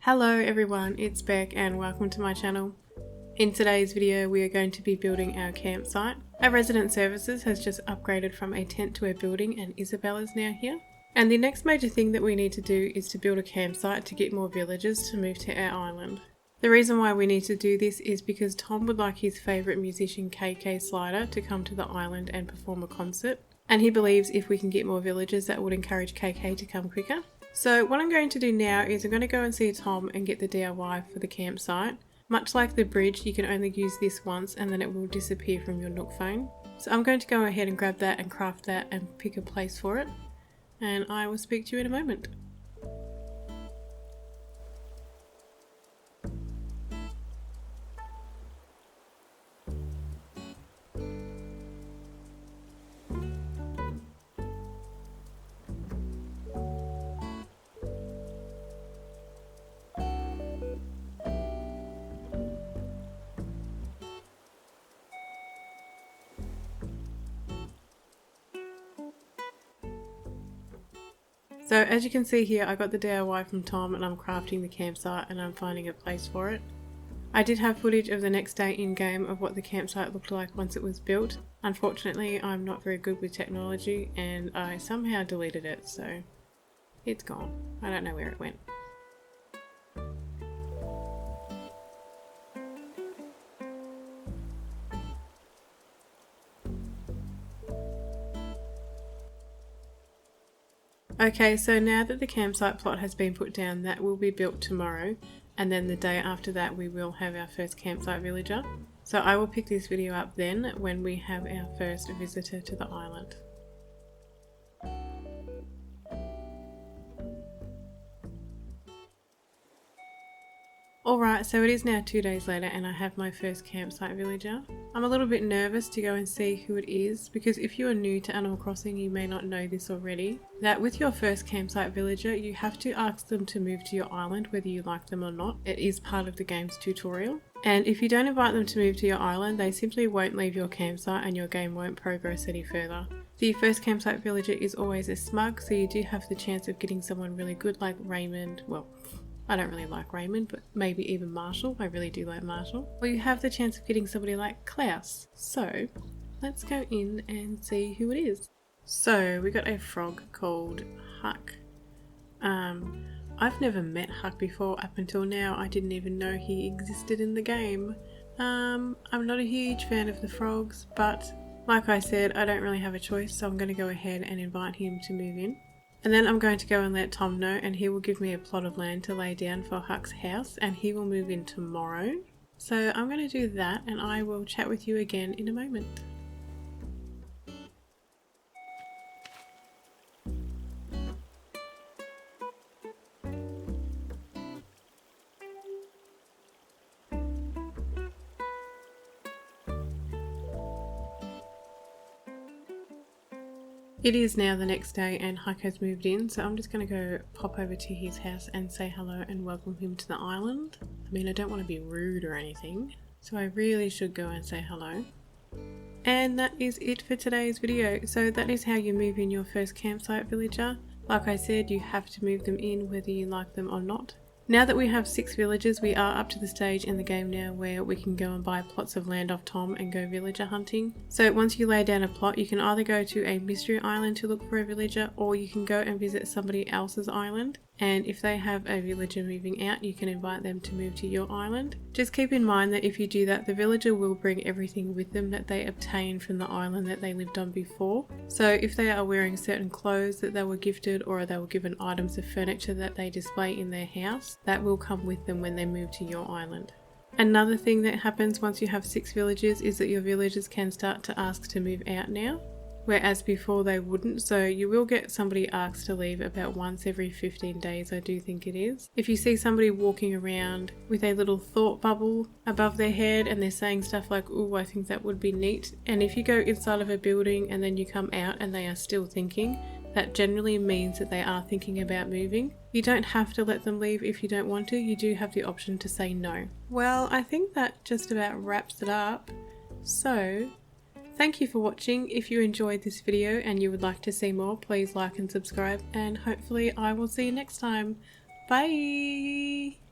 Hello everyone, it's Beck and welcome to my channel. In today's video we are going to be building our campsite. Our resident services has just upgraded from a tent to a building and Isabel is now here. And the next major thing that we need to do is to build a campsite to get more villagers to move to our island. The reason why we need to do this is because Tom would like his favourite musician KK Slider to come to the island and perform a concert. And he believes if we can get more villagers that would encourage KK to come quicker. So what I'm going to do now is I'm going to go and see Tom and get the DIY for the campsite. Much like the bridge, you can only use this once and then it will disappear from your Nook phone. So I'm going to go ahead and grab that and craft that and pick a place for it. And I will speak to you in a moment. So as you can see here, I got the DIY from Tom and I'm crafting the campsite and I'm finding a place for it. I did have footage of the next day in game of what the campsite looked like once it was built. Unfortunately, I'm not very good with technology and I somehow deleted it, so it's gone. I don't know where it went. Okay, so now that the campsite plot has been put down, that will be built tomorrow, and then the day after that we will have our first campsite villager. So I will pick this video up then when we have our first visitor to the island. Alright, so it is now 2 days later and I have my first campsite villager. I'm a little bit nervous to go and see who it is because if you are new to Animal Crossing you may not know this already, that with your first campsite villager you have to ask them to move to your island whether you like them or not. It is part of the game's tutorial. And if you don't invite them to move to your island, they simply won't leave your campsite and your game won't progress any further. The first campsite villager is always a smug, so you do have the chance of getting someone really good like Raymond. Well, I don't really like Raymond, but maybe even Marshall. I really do like Marshall. Or you have the chance of getting somebody like Klaus. So let's go in and see who it is. So we got a frog called Huck. I've never met Huck before. Up until now I didn't even know he existed in the game. I'm not a huge fan of the frogs, but like I said, I don't really have a choice, so I'm going to go ahead and invite him to move in. And then I'm going to go and let Tom know and he will give me a plot of land to lay down for Huck's house and he will move in tomorrow. So I'm going to do that and I will chat with you again in a moment. It is now the next day and Huck has moved in, so I'm just going to go pop over to his house and say hello and welcome him to the island. I mean, I don't want to be rude or anything, so I really should go and say hello. And that is it for today's video. So that is how you move in your first campsite villager. Like I said, you have to move them in whether you like them or not. Now that we have 6 villagers, we are up to the stage in the game now where we can go and buy plots of land off Tom and go villager hunting. So once you lay down a plot, you can either go to a mystery island to look for a villager or you can go and visit somebody else's island. And if they have a villager moving out, you can invite them to move to your island. Just keep in mind that if you do that, the villager will bring everything with them that they obtained from the island that they lived on before. So if they are wearing certain clothes that they were gifted or they were given items of furniture that they display in their house, that will come with them when they move to your island. Another thing that happens once you have 6 villagers is that your villagers can start to ask to move out now. Whereas before they wouldn't, so you will get somebody asked to leave about once every 15 days, I do think it is. If you see somebody walking around with a little thought bubble above their head and they're saying stuff like, "Ooh, I think that would be neat," and if you go inside of a building and then you come out and they are still thinking, that generally means that they are thinking about moving. You don't have to let them leave if you don't want to, you do have the option to say no. Well, I think that just about wraps it up. So thank you for watching. If you enjoyed this video and you would like to see more, please like and subscribe, and hopefully I will see you next time. Bye!